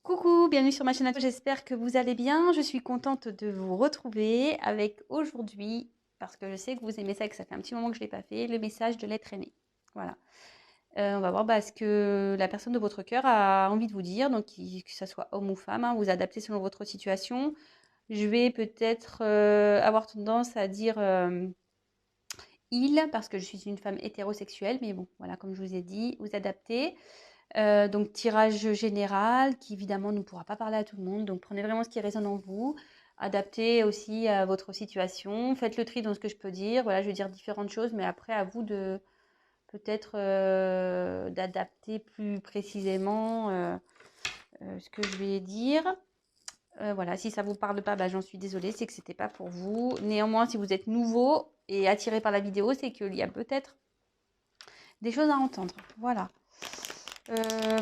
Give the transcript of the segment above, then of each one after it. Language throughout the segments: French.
Coucou, bienvenue sur ma chaîne. J'espère que vous allez bien. Je suis contente de vous retrouver avec aujourd'hui, parce que je sais que vous aimez ça et que ça fait un petit moment que je ne l'ai pas fait, le message de l'être aimé. Voilà. On va voir ce que la personne de votre cœur a envie de vous dire, donc que ce soit homme ou femme, hein, vous adaptez selon votre situation. Je vais peut-être avoir tendance à dire il, parce que je suis une femme hétérosexuelle, mais bon, voilà, comme je vous ai dit, vous adaptez. Donc tirage général qui évidemment ne pourra pas parler à tout le monde. Donc prenez vraiment ce qui résonne en vous. Adaptez aussi à votre situation. Faites le tri dans ce que je peux dire. Voilà, je vais dire différentes choses, mais après à vous de peut-être d'adapter plus précisément ce que je vais dire. Voilà, si ça ne vous parle pas, j'en suis désolée, c'est que c'était pas pour vous. Néanmoins, si vous êtes nouveau et attiré par la vidéo, c'est qu'il y a peut-être des choses à entendre. Voilà.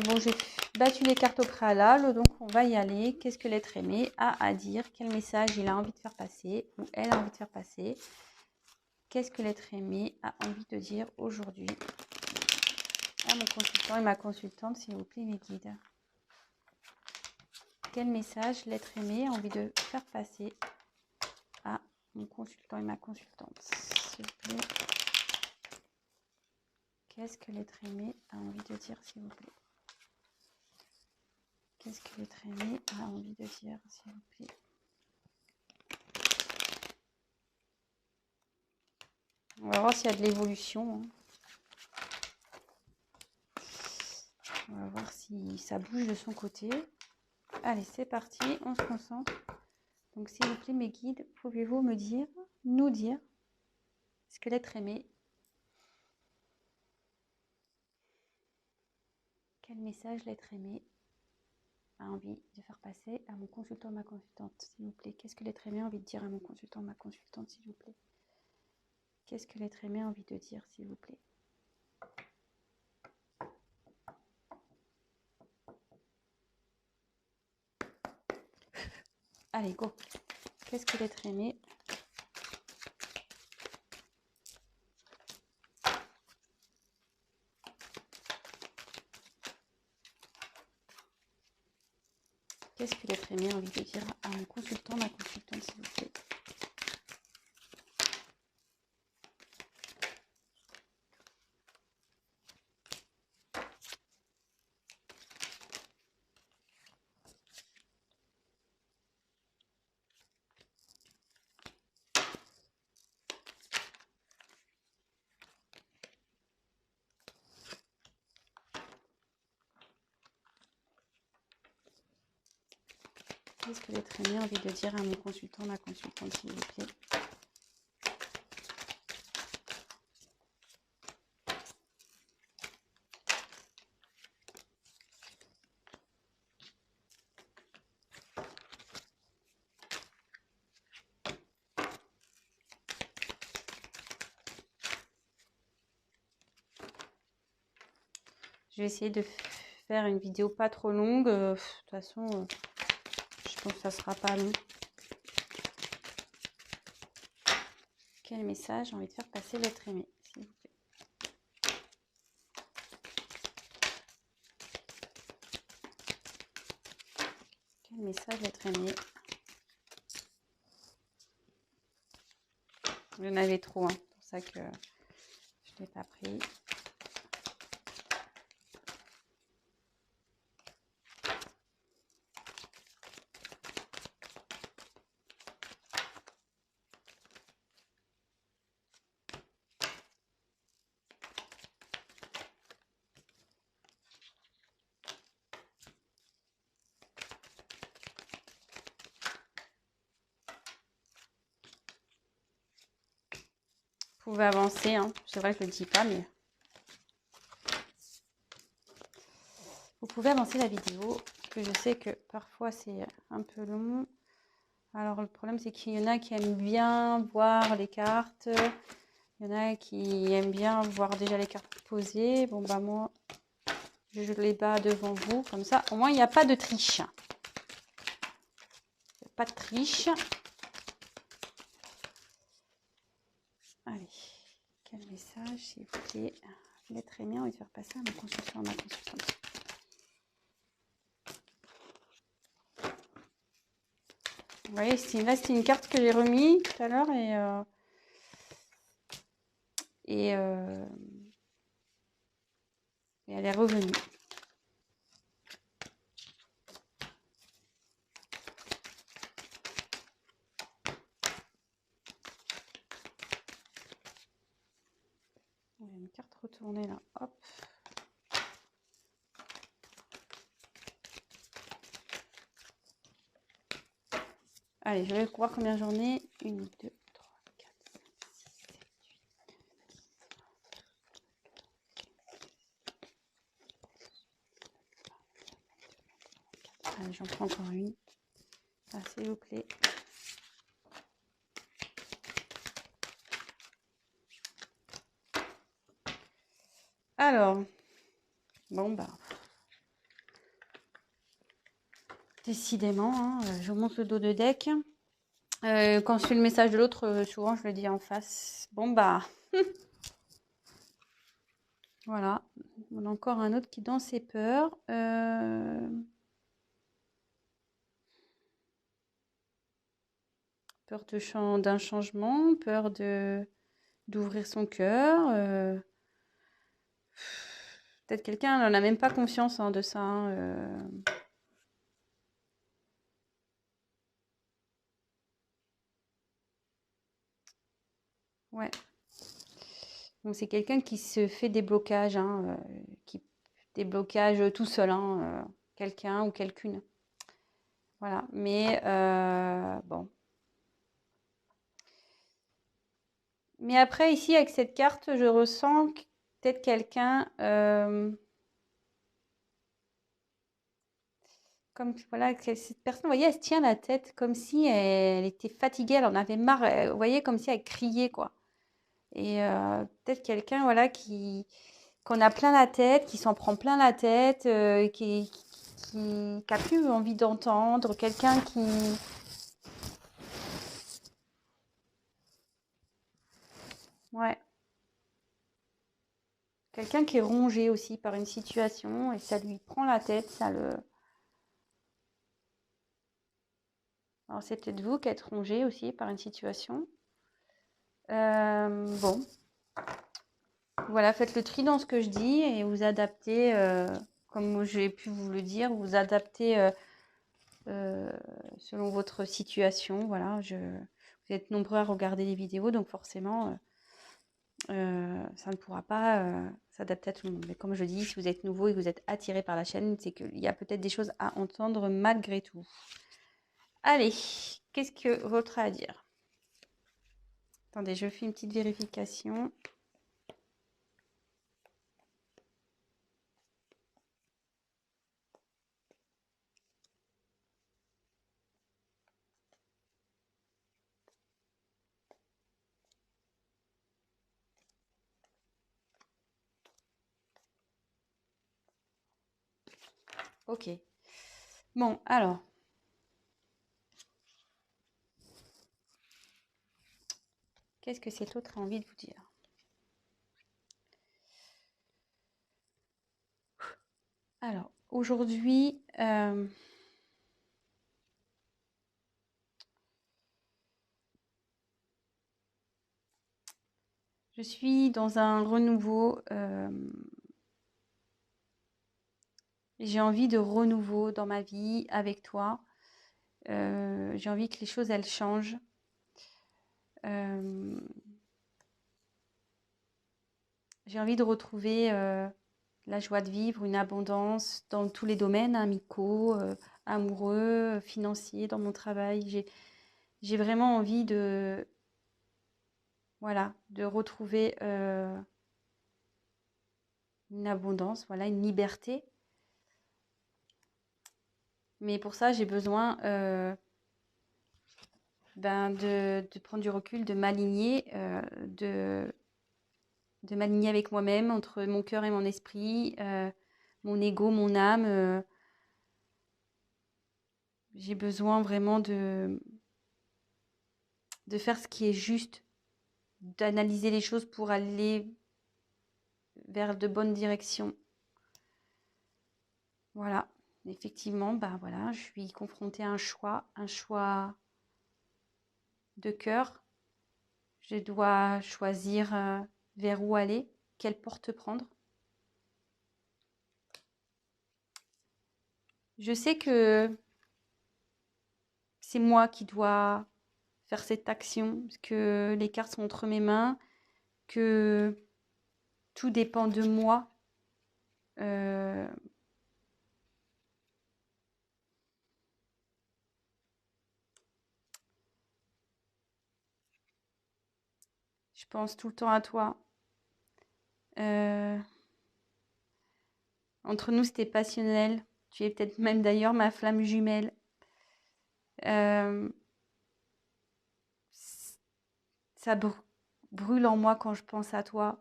Bon, j'ai battu les cartes au préalable, donc on va y aller. Qu'est-ce que l'être aimé a à dire? Quel message il a envie de faire passer ou elle a envie de faire passer? Qu'est-ce que l'être aimé a envie de dire aujourd'hui à mon consultant et ma consultante, s'il vous plaît, mes guides? Quel message l'être aimé a envie de faire passer à mon consultant et ma consultante, s'il vous plaît? Qu'est-ce que l'être aimé a envie de dire, s'il vous plaît? Qu'est-ce que l'être aimé a envie de dire, s'il vous plaît? On va voir s'il y a de l'évolution. On va voir si ça bouge de son côté. Allez, c'est parti, on se concentre. Donc, s'il vous plaît, mes guides, pouvez-vous nous dire, ce que l'être aimé, quel message l'être aimé a envie de faire passer à mon consultant, ma consultante, s'il vous plaît? Qu'est-ce que l'être aimé a envie de dire à mon consultant, ma consultante, s'il vous plaît? Qu'est-ce que l'être aimé a envie de dire, s'il vous plaît? Allez, go. Qu'est-ce que l'être aimé Qu'est-ce que l'être aimé a envie de dire à mon consultant, ma consultante, s'il vous plaît? Qu'est-ce que l'être aimé a envie de dire à mon consultant, ma consultante, s'il vous plaît? Je vais essayer de faire une vidéo pas trop longue. De toute façon, je pense que ça sera pas long. Quel message a envie de faire passer l'être aimé, s'il vous plaît? Quel message l'être aimé? Il y en avait trop, hein. C'est pour ça que je ne l'ai pas pris. Vous pouvez avancer, hein. C'est vrai que je ne le dis pas, mais vous pouvez avancer la vidéo, parce que je sais que parfois c'est un peu long. Alors le problème, c'est qu'il y en a qui aiment bien voir les cartes. Il y en a qui aiment bien voir déjà les cartes posées. Bon, moi, je les bats devant vous, comme ça. Au moins, il n'y a pas de triche. Pas de triche. Allez, quel message, s'il vous plaît? L'être aimé, on va faire passer à mon consultant, ma consultante. Vous voyez, là, c'était une carte que j'ai remise tout à l'heure et elle est revenue. Il y a une carte retournée là. Hop. Allez, je vais voir combien j'en ai. 1, 2, 3, 4, 5, 6, 7, 8. Allez, j'en prends encore une. Ah, s'il vous plaît. Alors, bon bah, décidément, hein, je vous montre le dos de deck. Quand je fais le message de l'autre, souvent je le dis en face. Bon bah, voilà. On a encore un autre qui est dans ses peurs. Peur d'un changement, peur d'ouvrir son cœur. Peut-être quelqu'un n'en a même pas conscience de ça. Ouais. Donc c'est quelqu'un qui se fait des blocages, des blocages tout seul, quelqu'un ou quelqu'une. Voilà. Mais bon. Mais après, ici, avec cette carte, je ressens que peut-être quelqu'un, comme voilà, cette personne, vous voyez, elle se tient la tête comme si elle était fatiguée, elle en avait marre, vous voyez, comme si elle criait, quoi. Et peut-être quelqu'un, voilà, qu'on a plein la tête, qui s'en prend plein la tête, qui a plus envie d'entendre, quelqu'un qui... Ouais. Quelqu'un qui est rongé aussi par une situation et ça lui prend la tête, ça le... Alors c'est peut-être vous qui êtes rongé aussi par une situation. Bon, voilà, faites le tri dans ce que je dis et vous adaptez, comme j'ai pu vous le dire, vous adaptez selon votre situation. Voilà, vous êtes nombreux à regarder les vidéos, donc forcément, ça ne pourra pas s'adapter à tout le monde. Mais comme je dis, si vous êtes nouveau et que vous êtes attiré par la chaîne, c'est qu'il y a peut-être des choses à entendre malgré tout. Allez, qu'est-ce que votre a à dire? Attendez, je fais une petite vérification. Ok. Bon, alors. Qu'est-ce que cet autre a envie de vous dire? Alors, aujourd'hui, je suis dans un renouveau. J'ai envie de renouveau dans ma vie avec toi. J'ai envie que les choses, elles changent. Euh, j'ai envie de retrouver la joie de vivre, une abondance dans tous les domaines, amicaux, amoureux, financiers, dans mon travail. J'ai vraiment envie voilà, de retrouver une abondance, voilà, une liberté. Mais pour ça, j'ai besoin de prendre du recul, de m'aligner, de m'aligner avec moi-même, entre mon cœur et mon esprit, mon ego, mon âme. J'ai besoin vraiment de faire ce qui est juste, d'analyser les choses pour aller vers de bonnes directions. Voilà. Effectivement, bah voilà, je suis confrontée à un choix de cœur. Je dois choisir vers où aller, quelle porte prendre. Je sais que c'est moi qui dois faire cette action, parce que les cartes sont entre mes mains, que tout dépend de moi. Euh, je pense tout le temps à toi. Euh, entre nous, c'était passionnel. Tu es peut-être même d'ailleurs ma flamme jumelle. Euh, ça brûle en moi quand je pense à toi.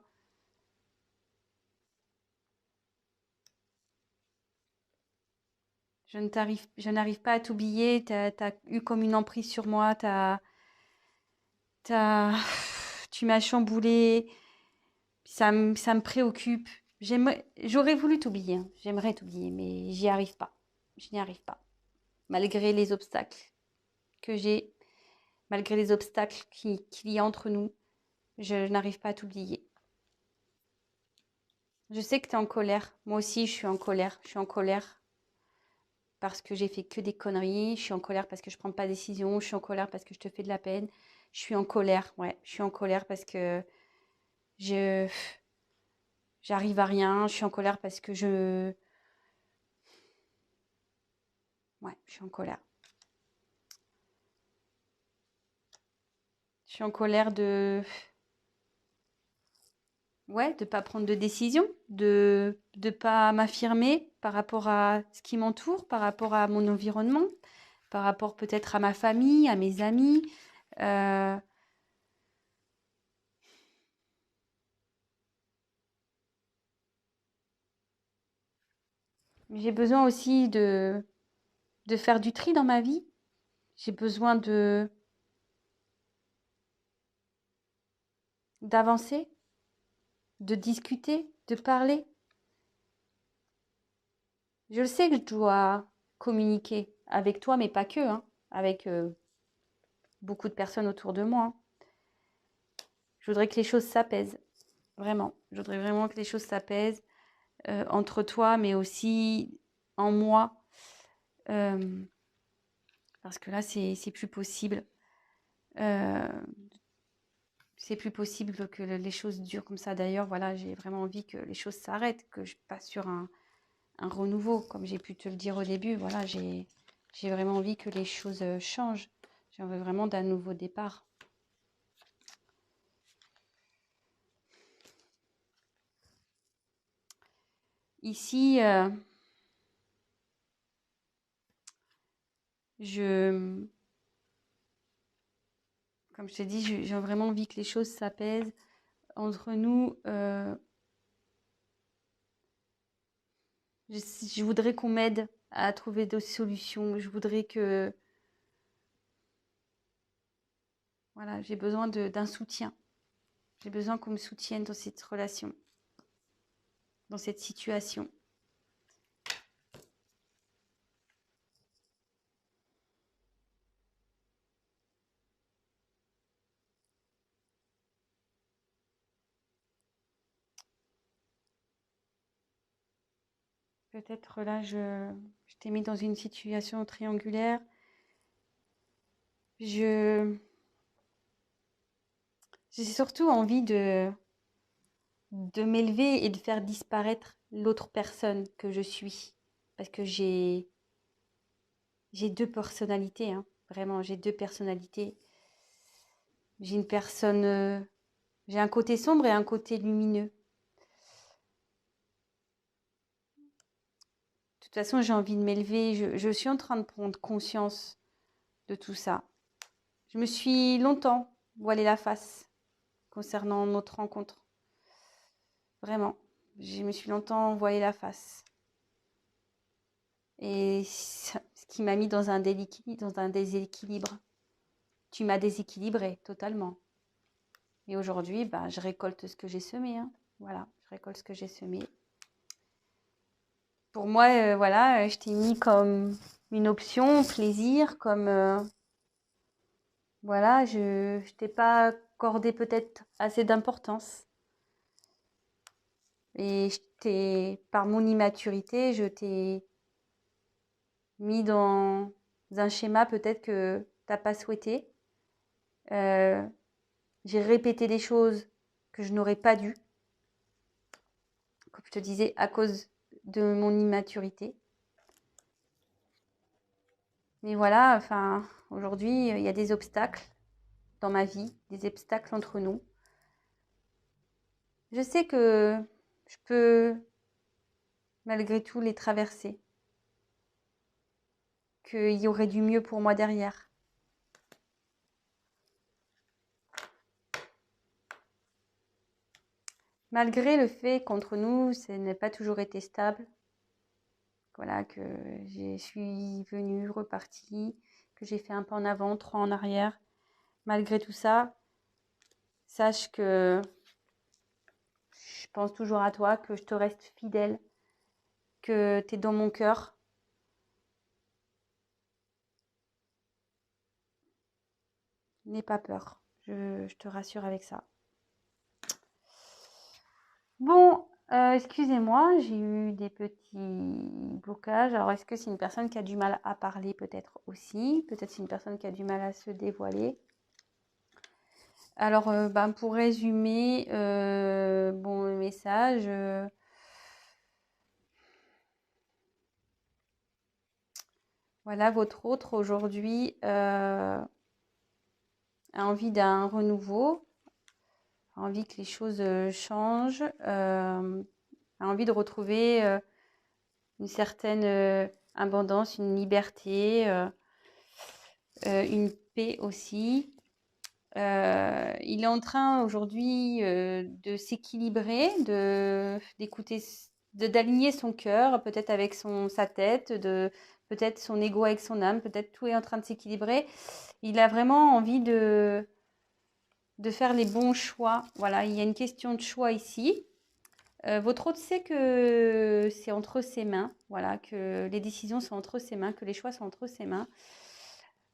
Je n'arrive pas à t'oublier. T'as eu comme une emprise sur moi. T'as, tu m'as chamboulé. Ça me préoccupe. J'aurais voulu t'oublier, hein. J'aimerais t'oublier, mais j'y arrive pas. Je n'y arrive pas. Malgré les obstacles que j'ai, malgré les obstacles qu'il y a entre nous, je n'arrive pas à t'oublier. Je sais que tu es en colère. Moi aussi, je suis en colère. Je suis en colère parce que j'ai fait que des conneries. Je suis en colère parce que je prends pas de décision. Je suis en colère parce que je te fais de la peine. Je suis en colère, ouais. Je suis en colère parce que je j'arrive à rien. Je suis en colère parce que ouais, je suis en colère. Je suis en colère ouais, de pas prendre de décision, de pas m'affirmer par rapport à ce qui m'entoure, par rapport à mon environnement, par rapport peut-être à ma famille, à mes amis. Euh, j'ai besoin aussi de faire du tri dans ma vie. J'ai besoin d'avancer, de discuter, de parler. Je le sais que je dois communiquer avec toi, mais pas que, hein, avec beaucoup de personnes autour de moi, hein. Je voudrais que les choses s'apaisent, vraiment. Je voudrais vraiment que les choses s'apaisent entre toi, mais aussi en moi. euh, Parce que là, c'est plus possible. Euh, c'est plus possible que les choses durent comme ça. D'ailleurs, voilà, j'ai vraiment envie que les choses s'arrêtent, que je passe sur un renouveau. Comme j'ai pu te le dire au début, voilà, j'ai vraiment envie que les choses changent. J'ai envie vraiment d'un nouveau départ. Ici, je, comme je t'ai dit, j'ai vraiment envie que les choses s'apaisent entre nous. Je voudrais qu'on m'aide à trouver des solutions. Je voudrais que, voilà, j'ai besoin d'un soutien. J'ai besoin qu'on me soutienne dans cette relation, dans cette situation. Peut-être là, je t'ai mis dans une situation triangulaire. Je, j'ai surtout envie de m'élever et de faire disparaître l'autre personne que je suis. Parce que j'ai deux personnalités, hein. Vraiment, j'ai deux personnalités. J'ai une personne, j'ai un côté sombre et un côté lumineux. De toute façon, j'ai envie de m'élever. Je suis en train de prendre conscience de tout ça. Je me suis longtemps voilé la face concernant notre rencontre. Vraiment. Je me suis longtemps voilé la face. Et ce qui m'a mis dans dans un déséquilibre. Tu m'as déséquilibré totalement. Et aujourd'hui, bah, je récolte ce que j'ai semé, hein. Voilà, je récolte ce que j'ai semé. Pour moi, voilà, je t'ai mis comme une option, plaisir, comme voilà, je t'ai pas accordé peut-être assez d'importance. Et par mon immaturité, je t'ai mis dans un schéma peut-être que t'as pas souhaité. Euh, j'ai répété des choses que je n'aurais pas dû, comme je te disais, à cause de mon immaturité. Mais voilà, enfin, aujourd'hui, il y a des obstacles dans ma vie, des obstacles entre nous. Je sais que je peux malgré tout les traverser, qu'il y aurait du mieux pour moi derrière. Malgré le fait qu'entre nous, ça n'a pas toujours été stable, voilà, que je suis venue, repartie, que j'ai fait un pas en avant, 3 en arrière. Malgré tout ça, sache que je pense toujours à toi, que je te reste fidèle, que tu es dans mon cœur. N'aie pas peur, je te rassure avec ça. Bon, excusez-moi, j'ai eu des petits blocages. Alors, est-ce que c'est une personne qui a du mal à parler peut-être aussi? Peut-être c'est une personne qui a du mal à se dévoiler. Alors, pour résumer, bon, le message, voilà, votre autre aujourd'hui a envie d'un renouveau, a envie que les choses changent, a envie de retrouver une certaine abondance, une liberté, une paix aussi. Il est en train aujourd'hui de s'équilibrer, d'écouter, d'aligner son cœur, peut-être avec sa tête, peut-être son ego avec son âme, peut-être tout est en train de s'équilibrer. Il a vraiment envie de faire les bons choix. Voilà, il y a une question de choix ici. Votre hôte sait que c'est entre ses mains, voilà, que les décisions sont entre ses mains, que les choix sont entre ses mains.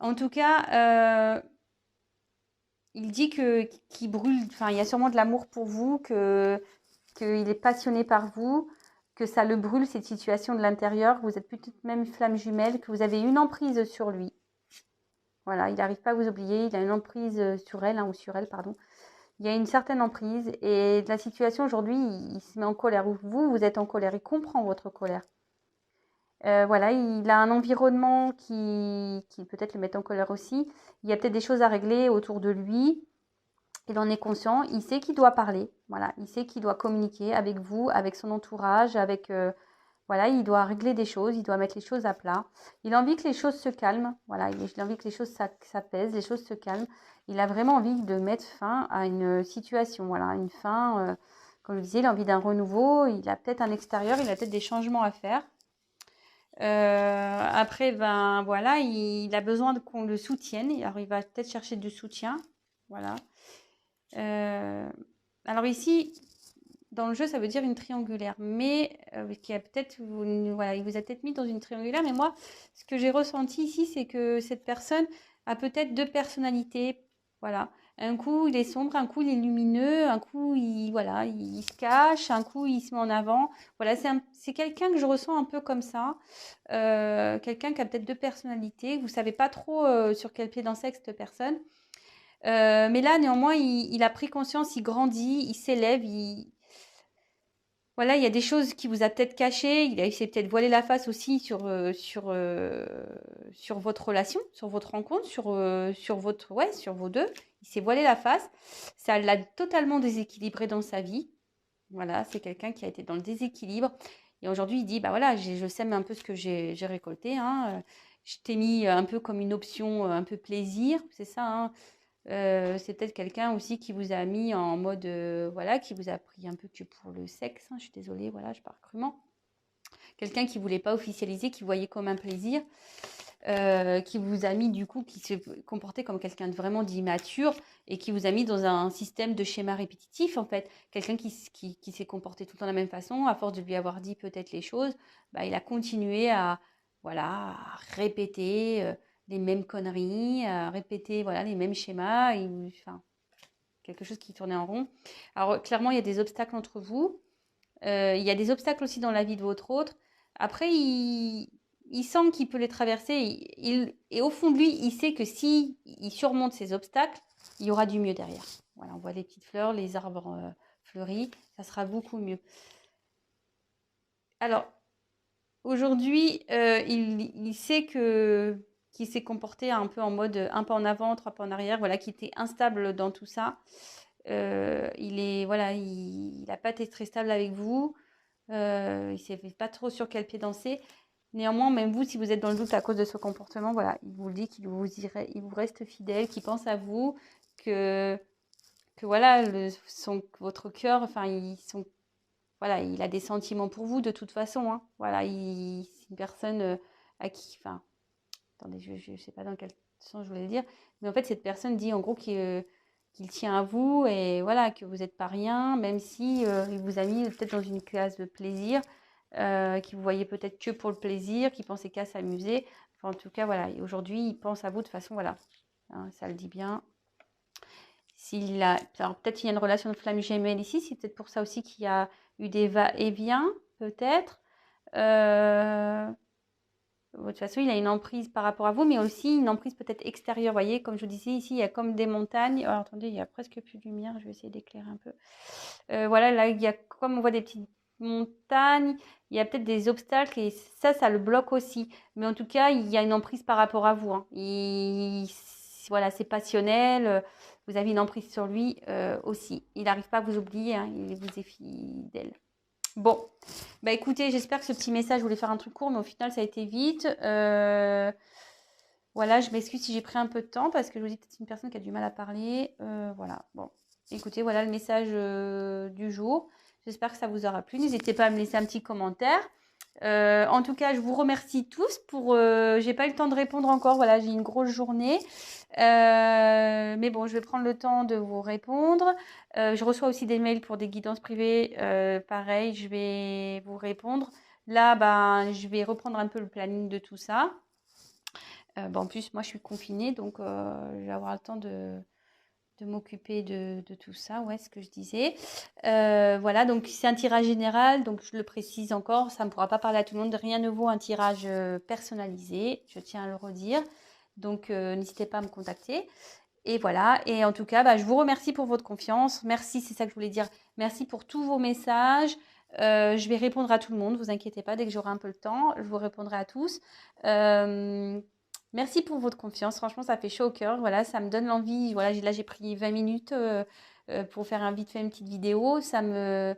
En tout cas, il dit qu'il brûle, enfin, il y a sûrement de l'amour pour vous, qu'il est passionné par vous, que ça le brûle, cette situation de l'intérieur, que vous êtes peut-être même flamme jumelle, que vous avez une emprise sur lui. Voilà, il n'arrive pas à vous oublier, il a une emprise sur elle, ou sur elle, pardon. Il y a une certaine emprise et la situation aujourd'hui, il se met en colère. Vous êtes en colère, il comprend votre colère. Voilà, il a un environnement qui peut-être le met en colère aussi. Il y a peut-être des choses à régler autour de lui. Il en est conscient, il sait qu'il doit parler, voilà, il sait qu'il doit communiquer avec vous, avec son entourage, voilà, il doit régler des choses, il doit mettre les choses à plat. Il a envie que les choses se calment, voilà, il a envie que les choses s'apaisent, les choses se calment. Il a vraiment envie de mettre fin à une situation, voilà, une fin, comme je disais, il a envie d'un renouveau, il a peut-être un extérieur, il a peut-être des changements à faire. Après, ben voilà, il a besoin qu'on le soutienne, alors il va peut-être chercher du soutien, voilà. Alors ici, dans le jeu, ça veut dire une triangulaire, mais qui a peut-être, voilà, il vous a peut-être mis dans une triangulaire, mais moi, ce que j'ai ressenti ici, c'est que cette personne a peut-être deux personnalités, voilà. Un coup, il est sombre, un coup, il est lumineux, un coup, voilà, il se cache, un coup, il se met en avant. Voilà, c'est quelqu'un que je ressens un peu comme ça, quelqu'un qui a peut-être deux personnalités. Vous savez pas trop sur quel pied danser avec cette personne. Mais là, néanmoins, il a pris conscience, il grandit, il s'élève, voilà, il y a des choses qui vous a peut-être cachées, il s'est peut-être voilé la face aussi sur votre relation, sur votre rencontre, sur vos deux. Il s'est voilé la face. Ça l'a totalement déséquilibré dans sa vie. Voilà, c'est quelqu'un qui a été dans le déséquilibre. Et aujourd'hui, il dit, bah voilà, je sème un peu ce que j'ai récolté, hein. Je t'ai mis un peu comme une option, un peu plaisir, c'est ça, hein. C'est peut-être quelqu'un aussi qui vous a mis en mode, voilà, qui vous a pris un peu que pour le sexe, hein. Je suis désolée, voilà, je parle crûment. Quelqu'un qui voulait pas officialiser, qui voyait comme un plaisir, qui vous a mis du coup, qui se comportait comme quelqu'un de vraiment d'immature et qui vous a mis dans un système de schéma répétitif en fait. Quelqu'un qui s'est comporté tout le temps de la même façon, à force de lui avoir dit peut-être les choses, bah, il a continué à, voilà, à répéter les mêmes conneries, à répéter voilà, les mêmes schémas, enfin, quelque chose qui tournait en rond. Alors clairement, il y a des obstacles entre vous. Il y a des obstacles aussi dans la vie de votre autre. Après, il sent qu'il peut les traverser. Et au fond de lui, il sait que si il surmonte ces obstacles, il y aura du mieux derrière. Voilà, on voit les petites fleurs, les arbres fleuris, ça sera beaucoup mieux. Alors, aujourd'hui, il sait qu'il s'est comporté un peu en mode un pas en avant, trois pas en arrière, voilà, qu'il était instable dans tout ça. Voilà, il n'a pas été très stable avec vous. Il ne sait pas trop sur quel pied danser. Néanmoins, même vous, si vous êtes dans le doute à cause de ce comportement, voilà, il vous le dit qu'il il vous reste fidèle, qu'il pense à vous, que, que voilà, votre cœur, enfin, voilà, il a des sentiments pour vous de toute façon. Hein. Voilà, c'est une personne à qui, enfin, attendez, je ne sais pas dans quel sens je voulais le dire, mais en fait, cette personne dit en gros qu'il tient à vous et voilà, que vous n'êtes pas rien, même si il vous a mis peut-être dans une case de plaisir, qu'il vous voyait peut-être que pour le plaisir, qu'il pensait qu'à s'amuser. Enfin, en tout cas, voilà, aujourd'hui, il pense à vous de façon, voilà, hein, ça le dit bien. Alors peut-être qu'il y a une relation de flamme gemelle ici, c'est peut-être pour ça aussi qu'il y a eu des va-et-vient, peut-être. De toute façon, il a une emprise par rapport à vous, mais aussi une emprise peut-être extérieure. Vous voyez, comme je vous disais, ici, il y a comme des montagnes. Alors, attendez, il y a presque plus de lumière. Je vais essayer d'éclairer un peu. Voilà, là, il y a comme on voit des petites montagnes. Il y a peut-être des obstacles et ça le bloque aussi. Mais en tout cas, il y a une emprise par rapport à vous. Hein. Voilà, c'est passionnel. Vous avez une emprise sur lui aussi. Il n'arrive pas à vous oublier. Hein. Il vous est fidèle. Bon, bah écoutez, j'espère que ce petit message, je voulais faire un truc court, mais au final, ça a été vite. Voilà, je m'excuse si j'ai pris un peu de temps parce que je vous dis peut-être une personne qui a du mal à parler. Voilà, bon. Écoutez, voilà le message du jour. J'espère que ça vous aura plu. N'hésitez pas à me laisser un petit commentaire. En tout cas, je vous remercie tous pour. J'ai pas eu le temps de répondre encore. Voilà, j'ai une grosse journée. Mais bon, je vais prendre le temps de vous répondre. Je reçois aussi des mails pour des guidances privées. Pareil, je vais vous répondre. Là, ben, je vais reprendre un peu le planning de tout ça. En plus, moi, je suis confinée, donc je vais avoir le temps de m'occuper de tout ça, ouais, ce que je disais. Voilà, donc c'est un tirage général, donc je le précise encore, ça ne pourra pas parler à tout le monde, rien ne vaut un tirage personnalisé, je tiens à le redire. Donc n'hésitez pas à me contacter. Et voilà, et en tout cas, bah, je vous remercie pour votre confiance. Merci, c'est ça que je voulais dire. Merci pour tous vos messages. Je vais répondre à tout le monde, vous inquiétez pas, dès que j'aurai un peu le temps, je vous répondrai à tous. Merci pour votre confiance, franchement ça fait chaud au cœur, voilà, ça me donne l'envie, voilà, là j'ai pris 20 minutes pour faire vite fait une petite vidéo, voilà,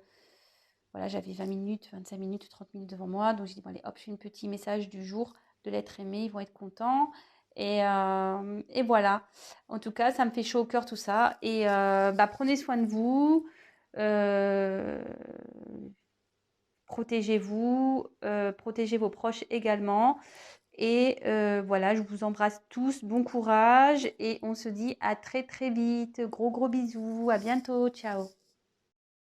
j'avais 20 minutes, 25 minutes, 30 minutes devant moi, donc j'ai dit, bon allez hop, je fais un petit message du jour de l'être aimé, ils vont être contents, et voilà, en tout cas ça me fait chaud au cœur tout ça, et prenez soin de vous, protégez-vous, protégez vos proches également. Et voilà, je vous embrasse tous, bon courage et on se dit à très très vite. Gros gros bisous, à bientôt, ciao.